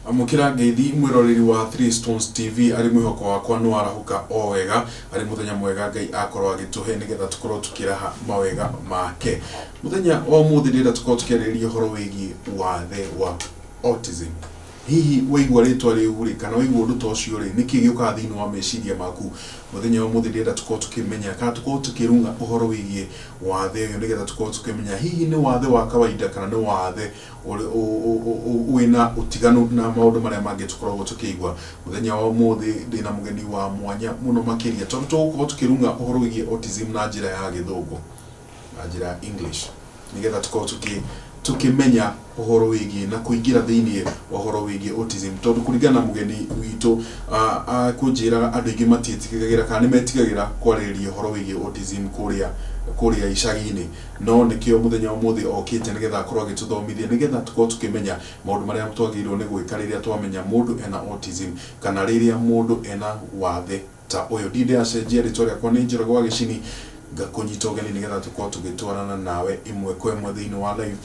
Amukira ngeithi mwiroreri wa 3 Stones TV ari mwihoko wakwa no arahuka o wega ari muthenya mwega Ngai akorwo agituhe nigetha tukorwo tukiraha mawega make muthenya o muthi ndira tukorwo tukiriria horo wigi wathe wa autism hihi waigwa ritwa riu ri kana waigwa undu ta ucio ri niki giuka thiini wa meciria maku muthenya o muthi ndira tukorwo tukimenya kana tukorwo tukirunga uhoro wigi wathe uyu nigetha tukorwo tukimenya hihi ni wathe wa kawaida kana ni wathe wina utiganu na maundu maria mangi tukoragwo tukigwa muthenya wa muthi ndina mugeni wa mwanya muno makiria tondu tugukorwo tukirunga uhoro wigi autism na njira ya githungu na njira ya English nigetha tukorwo tukimenya uhoro wigi na kuingira thiini wa uhoro wigi autism tondu kuringana na mugeni witu kunjira andu ingi matitigagira kana ni metigagira kwariria uhoro wigi autism kuria icagi-ini no nikio muthenya umuthi okite nigetha akorwo agituthomithia nigetha tukorwo tukimenya maundu maria twagirwo ni gwika riria twamenya mundu ena autism kana riria mundu ena wathe ta uyu ndinde acenjia ritwa riakwa ni Njoroge wa Gicini ngakunyita ugeni nigetha tukorwo tugitwarana nawe imwe kwa imwe thiini wa live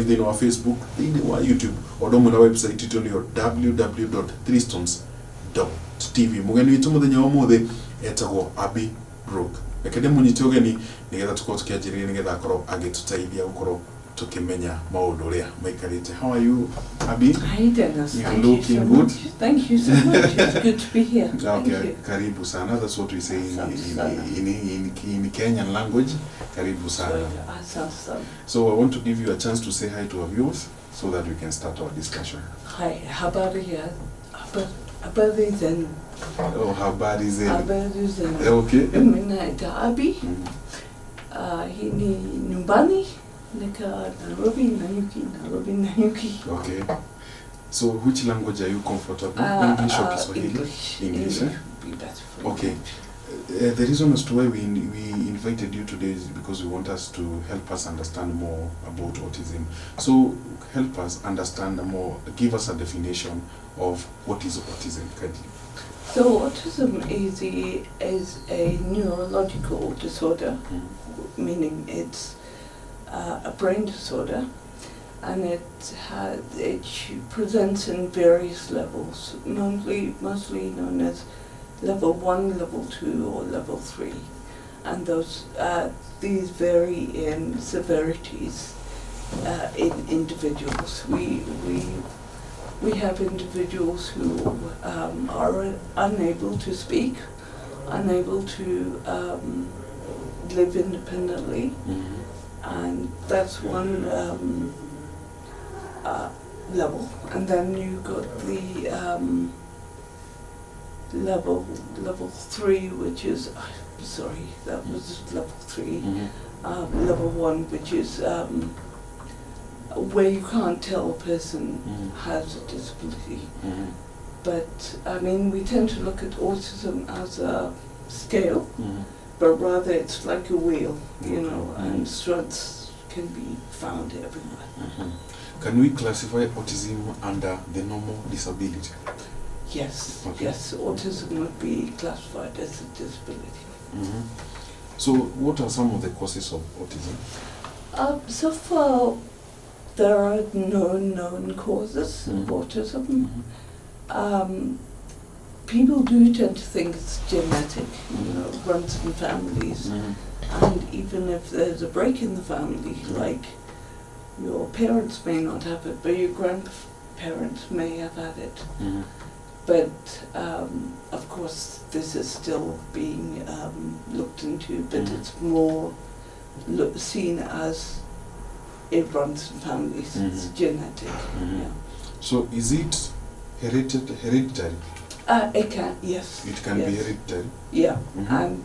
thiini wa Facebook thiini wa YouTube odumwe na website itu ni www.3stones.tv mugeni witu muthenya umuthi etagwo Abi Brook ekende munyite ugeni nigetha tukorwo tukianjiriria nigetha akorwo agituteithia gukorwo tukimenya maundu ria maikarite. How are you, Abi? Hi Dennis, thank you so good. Much. Thank you so much. It's good to be here. Okay, karibu sana. That's what we say in Kenyan language. Karibu sana. So I want to give you a chance to say hi to our viewers so that we can start our discussion. Hi, habari zenu. Oh, habari zenu. Habari zenu. Okay. Mimi naitwa Abi. Hii ni nyumbani. Nairobi, Nanyuki. Okay. So which language are you comfortable? English or Kiswahili? English. Okay. The reason as to why we invited you today is because we want us to help us understand more about autism. So help us understand more. Give us a definition of what is autism, kindly. So autism is a neurological disorder, meaning it's a brain disorder, and it presents in various levels, mostly known as level 1, level 2, or level 3, and these vary in severities in individuals. We have individuals who are unable to speak, unable to live independently. And that's one level, and then you got the level 3, which is that was level 3. Level 1, which is where you can't tell a person has a disability. But I mean, we tend to look at autism as a scale. But rather it's like a wheel, and strengths can be found everywhere. Can we classify autism under the normal disability? Yes, okay. Yes, autism would be classified as a disability. So what are some of the causes of autism? So far, there are no known causes of autism. People do tend to think it's genetic, runs in families, and even if there's a break in the family, like your parents may not have it, but your grandparents may have had it. But of course, this is still being looked into, but it's more seen as it runs in families. It's genetic. Yeah. So is it hereditary? It can, yes. It can be hereditary? Yeah, and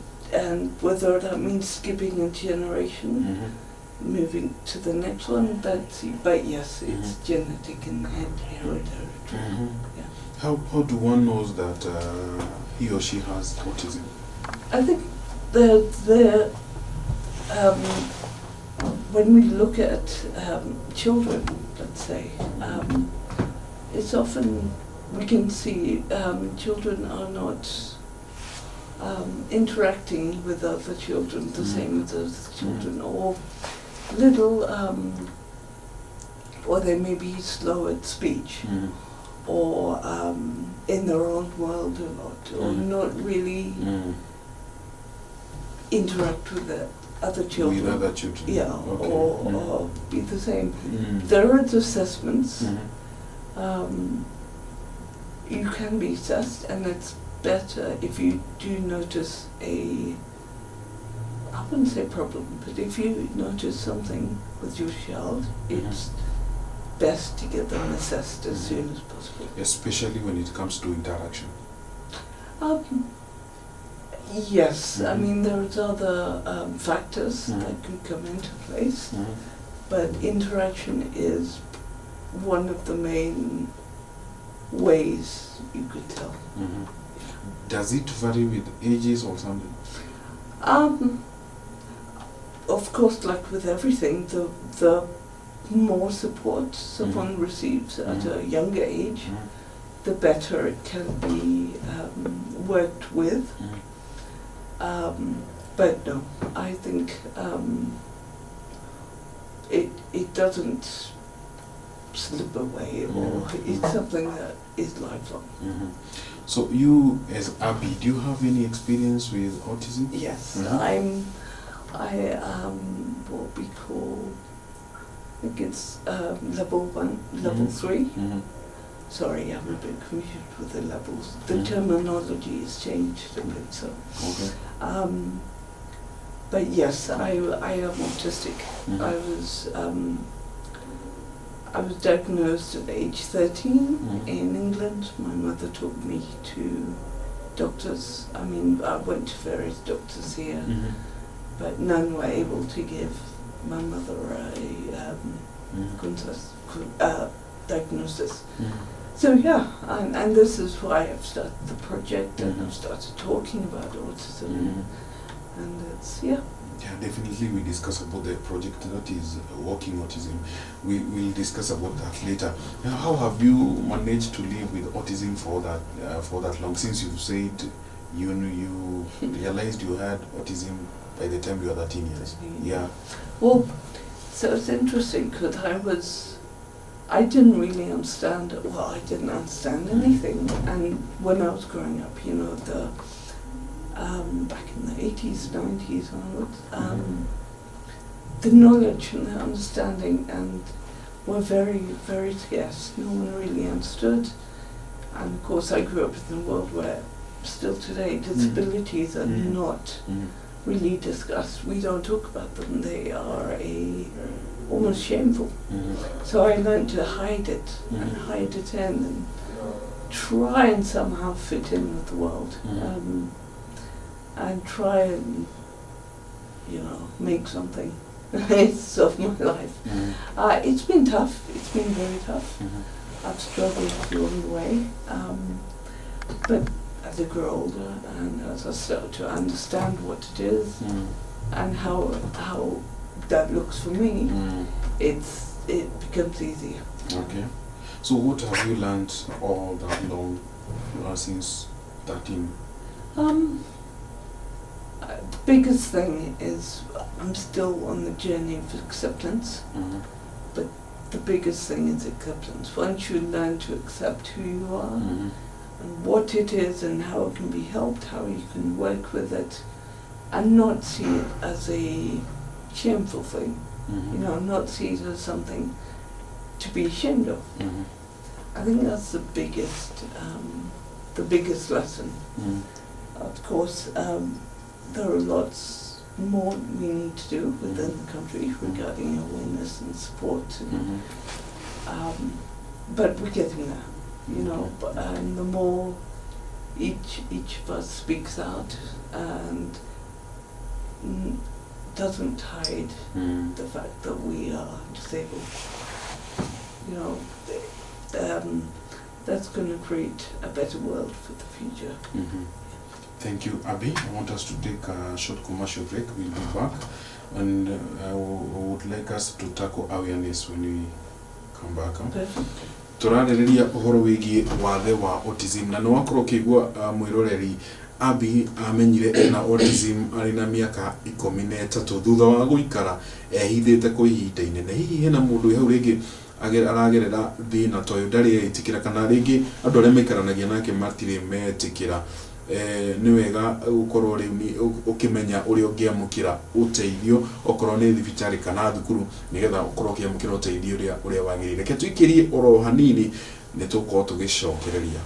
whether that means skipping a generation, moving to the next one, but yes, it's genetic and hereditary. Yeah. How do one know that he or she has autism? I think when we look at children, let's say, it's often we can see children are not interacting with other children the same as other children, or little, or they may be slow at speech, or in their own world a lot, or not really interact with the other children. With other children. Yeah, Okay. or be the same. There are assessments. You can be assessed, and it's better if you do notice I wouldn't say problem, but if you notice something with your child, it's best to get them assessed as soon as possible. Especially when it comes to interaction. Yes, I mean there's other factors that could come into place, but interaction is one of the main ways you could tell. Does it vary with ages or something? Of course, like with everything, the more support someone receives at a younger age, the better it can be worked with. But no, I think it doesn't slip away, or it's something that is lifelong. So you, as Abby, do you have any experience with autism? Yes, I am what we call, I think it's level 1, level 3. Sorry, I'm a bit confused with the levels. The terminology has changed a bit, so. Okay. But yes, I am autistic. I was diagnosed at age 13 in England. My mother took me to doctors. I mean, I went to various doctors here, but none were able to give my mother a diagnosis. So yeah, and this is why I've started the project, and I've started talking about autism, and it's, yeah. Yeah, definitely we discuss about the project that is Walking Autism. We will discuss about that later. Now, how have you managed to live with autism for that long? Since you've said you realized you had autism by the time you were 13 years. Yeah. Well, so it's interesting because I didn't really understand, I didn't understand anything. And when I was growing up, you know, back in the 80s, 90s onwards, the knowledge and the understanding were very, very scarce. No one really understood. And of course I grew up in a world where still today disabilities are not really discussed. We don't talk about them. They are almost shameful. So I learned to hide it and hide it in and try and somehow fit in with the world. And try and, you know, make something of my life. It's been tough. It's been very tough. I've struggled along the way. But as I grow older and as I start to understand what it is and how that looks for me, it becomes easier. Okay. So what have you learned all that long since 13? The biggest thing is I'm still on the journey of acceptance, but the biggest thing is acceptance. Once you learn to accept who you are and what it is and how it can be helped, how you can work with it, and not see it as a shameful thing, you know, not see it as something to be ashamed of. I think that's the biggest lesson. Of course, there are lots more we need to do within the country regarding awareness and support, but we're getting there, you know. And the more each of us speaks out and doesn't hide the fact that we are disabled, you know, that's going to create a better world for the future. Thank you, Abby. I want us to take a short commercial break. We'll be back, and I would like us to tackle awareness when we come back. Tũrarĩrĩria ũhoro wĩgiĩ wathe wa autism, na nĩwakorwo ũkĩigua mwĩroreri Abby amenyire ena autism arĩ na mĩaka 13 thutha wa gũikara ehithĩte kwa ihinda inene. Hihi hena mũndũ hau rĩngĩ aragerera thina toyo ndari etikira kana ringi andu aria maikaranagia nake matire metikira ni wega ukorwo ri ukimenya uri ungiamukira uteithio okorwo ni thibitari kana thukuru nigetha ukorwo ukiamukira uteithio uria wagirire ke tuikirie oro hanini ni tukorwo tugicokereria